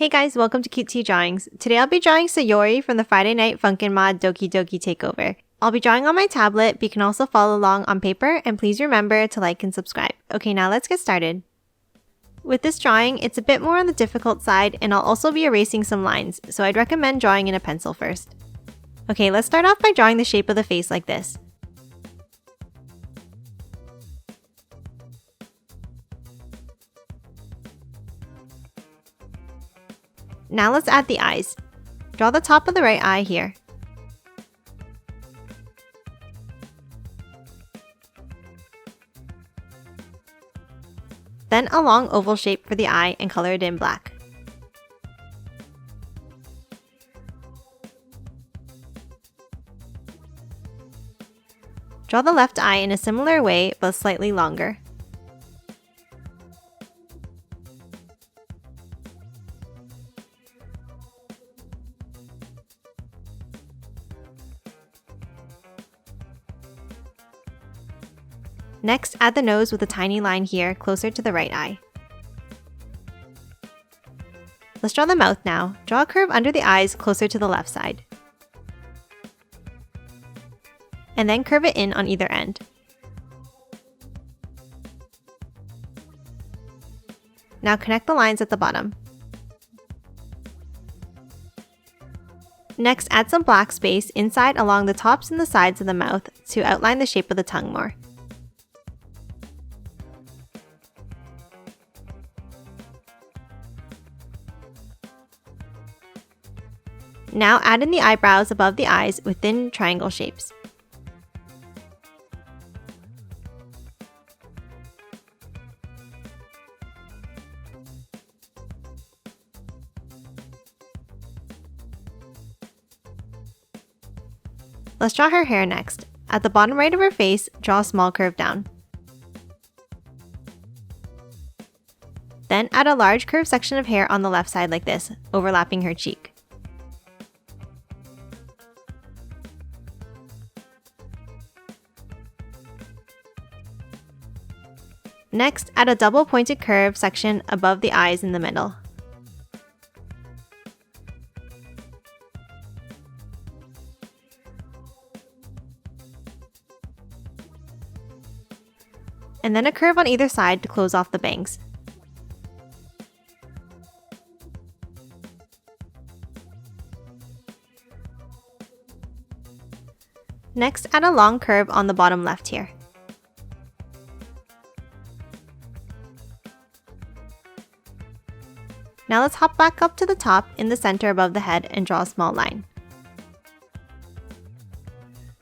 Hey guys, welcome to Cute Tea Drawings. Today I'll be drawing Sayori from the Friday Night Funkin Mod Doki Doki Takeover. I'll be drawing on my tablet, but you can also follow along on paper, and please remember to like and subscribe. Okay, now let's get started. With this drawing, it's a bit more on the difficult side, and I'll also be erasing some lines, so I'd recommend drawing in a pencil first. Okay, let's start off by drawing the shape of the face like this. Now let's add the eyes. Draw the top of the right eye here. Then a long oval shape for the eye and color it in black. Draw the left eye in a similar way but slightly longer. Next, add the nose with a tiny line here closer to the right eye. Let's draw the mouth now. Draw a curve under the eyes closer to the left side. And then curve it in on either end. Now connect the lines at the bottom. Next, add some black space inside along the tops and the sides of the mouth to outline the shape of the tongue more. Now add in the eyebrows above the eyes with thin triangle shapes. Let's draw her hair next. At the bottom right of her face, draw a small curve down. Then add a large curved section of hair on the left side like this, overlapping her cheek. Next, add a double pointed curve section above the eyes in the middle. And then a curve on either side to close off the bangs. Next, add a long curve on the bottom left here. Now let's hop back up to the top in the center above the head and draw a small line.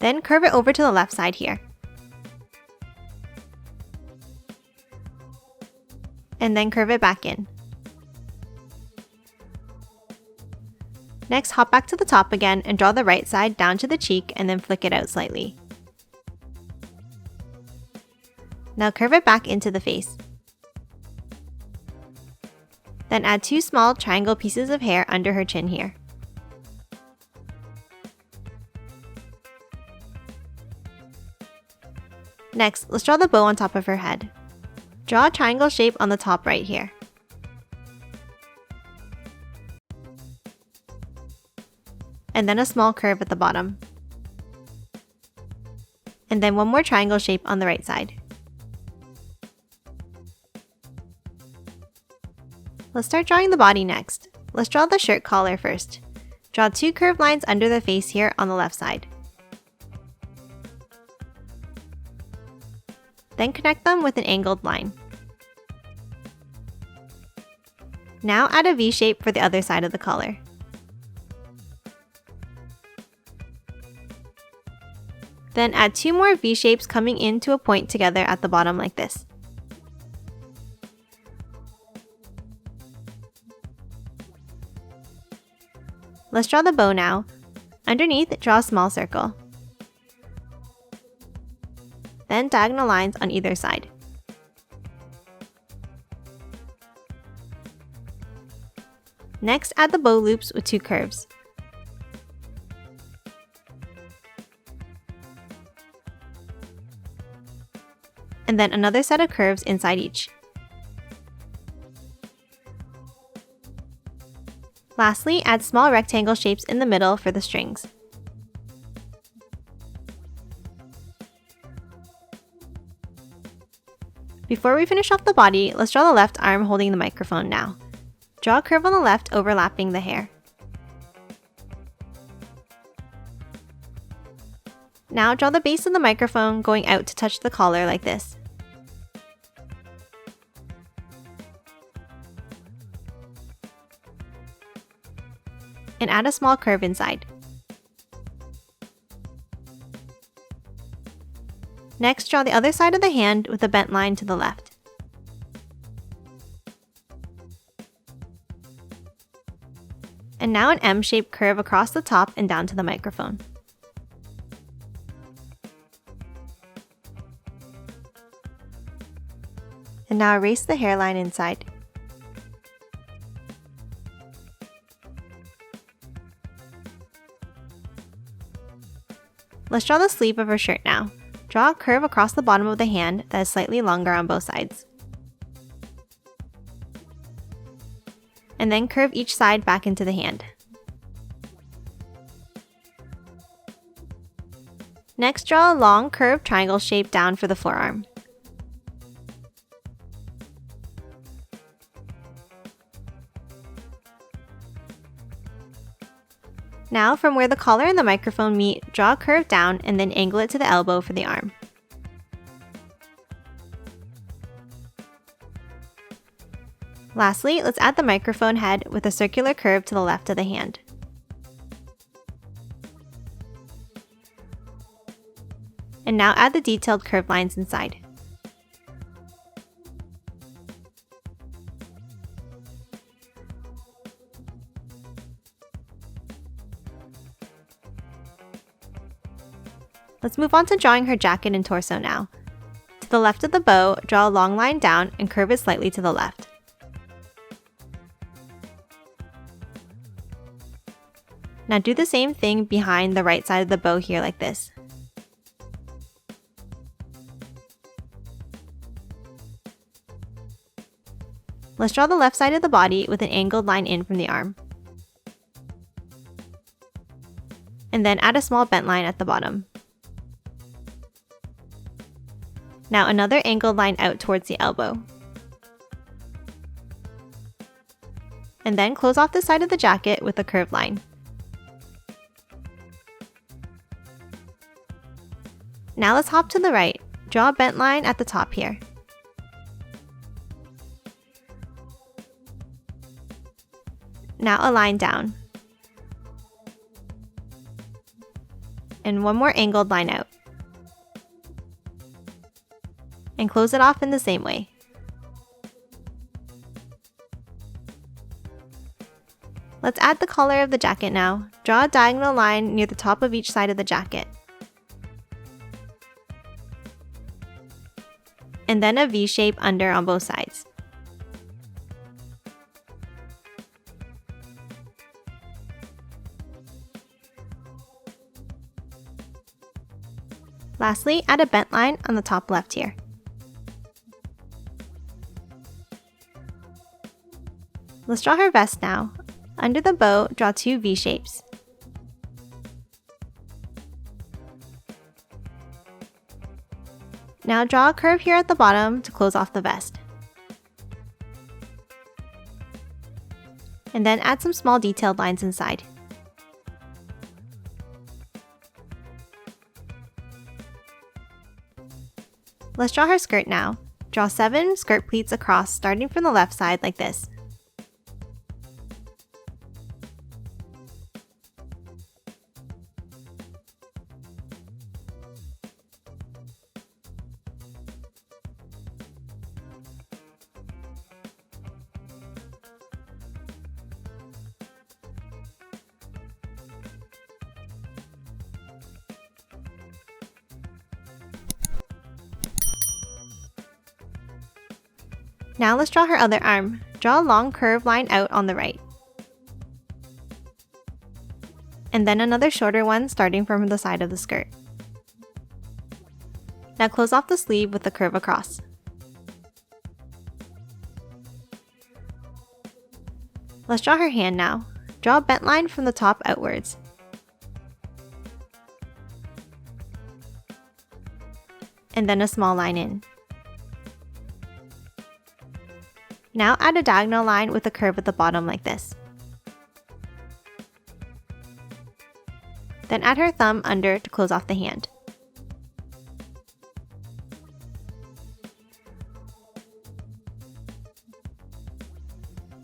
Then curve it over to the left side here. And then curve it back in. Next, hop back to the top again and draw the right side down to the cheek and then flick it out slightly. Now curve it back into the face. Then add two small triangle pieces of hair under her chin here. Next, let's draw the bow on top of her head. Draw a triangle shape on the top right here. And then a small curve at the bottom. And then one more triangle shape on the right side. Let's start drawing the body next. Let's draw the shirt collar first. Draw two curved lines under the face here on the left side. Then connect them with an angled line. Now add a V shape for the other side of the collar. Then add two more V shapes coming into a point together at the bottom like this. Let's draw the bow now. Underneath, draw a small circle. Then diagonal lines on either side. Next, add the bow loops with two curves. And then another set of curves inside each. Lastly, add small rectangle shapes in the middle for the strings. Before we finish off the body, let's draw the left arm holding the microphone now. Draw a curve on the left overlapping the hair. Now draw the base of the microphone going out to touch the collar like this. And add a small curve inside. Next, draw the other side of the hand with a bent line to the left. And now an M-shaped curve across the top and down to the microphone. And now erase the hairline inside. Let's draw the sleeve of her shirt now. Draw a curve across the bottom of the hand that is slightly longer on both sides. And then curve each side back into the hand. Next, draw a long curved triangle shape down for the forearm. Now, from where the collar and the microphone meet, draw a curve down and then angle it to the elbow for the arm. Lastly, let's add the microphone head with a circular curve to the left of the hand. And now add the detailed curved lines inside. Let's move on to drawing her jacket and torso now. To the left of the bow, draw a long line down and curve it slightly to the left. Now do the same thing behind the right side of the bow here like this. Let's draw the left side of the body with an angled line in from the arm. And then add a small bent line at the bottom. Now another angled line out towards the elbow. And then close off the side of the jacket with a curved line. Now let's hop to the right. Draw a bent line at the top here. Now a line down. And one more angled line out. And close it off in the same way. Let's add the collar of the jacket now. Draw a diagonal line near the top of each side of the jacket. And then a V shape under on both sides. Lastly, add a bent line on the top left here. Let's draw her vest now. Under the bow, draw two V shapes. Now draw a curve here at the bottom to close off the vest. And then add some small detailed lines inside. Let's draw her skirt now. Draw 7 skirt pleats across starting from the left side like this. Now let's draw her other arm. Draw a long curved line out on the right. And then another shorter one starting from the side of the skirt. Now close off the sleeve with the curve across. Let's draw her hand now. draw a bent line from the top outwards. And then a small line in. Now add a diagonal line with a curve at the bottom like this. Then add her thumb under to close off the hand.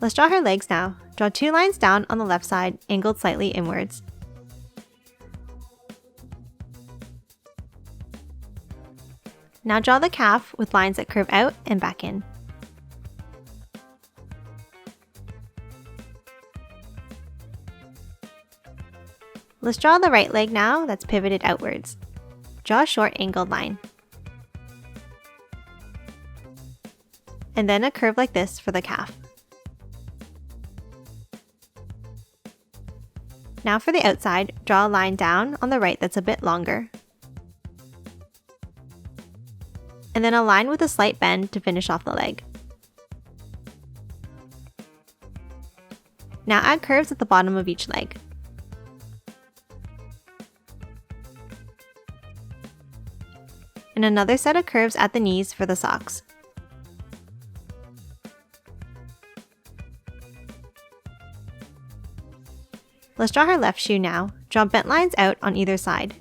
Let's draw her legs now. Draw 2 lines down on the left side, angled slightly inwards. Now draw the calf with lines that curve out and back in. Let's draw the right leg now that's pivoted outwards. Draw a short angled line. And then a curve like this for the calf. Now for the outside, draw a line down on the right that's a bit longer. And then a line with a slight bend to finish off the leg. Now add curves at the bottom of each leg. And another set of curves at the knees for the socks. Let's draw her left shoe now. Draw bent lines out on either side.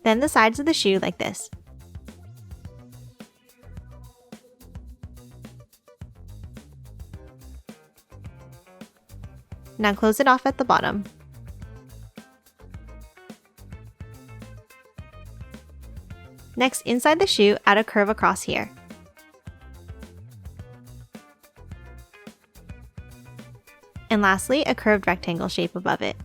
Then the sides of the shoe like this. Now close it off at the bottom. Next, inside the shoe, add a curve across here. And lastly, a curved rectangle shape above it.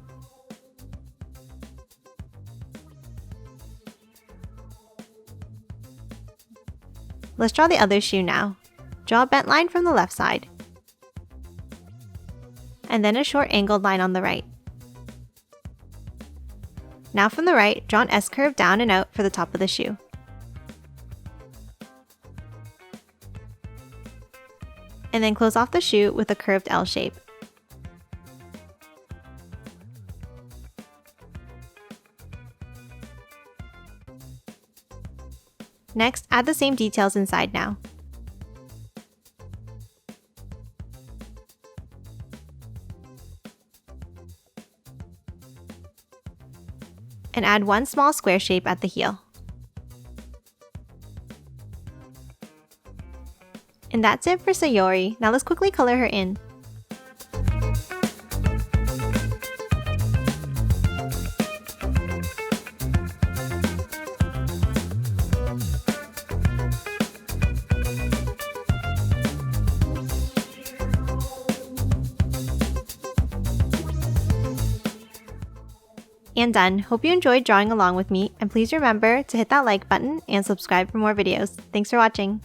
Let's draw the other shoe now. Draw a bent line from the left side. And then a short angled line on the right. Now from the right, draw an S curve down and out for the top of the shoe. And then close off the shoe with a curved L shape. Next, add the same details inside now. And add one small square shape at the heel. And that's it for Sayori. Now let's quickly color her in. And done. Hope you enjoyed drawing along with me, and please remember to hit that like button and subscribe for more videos. Thanks for watching.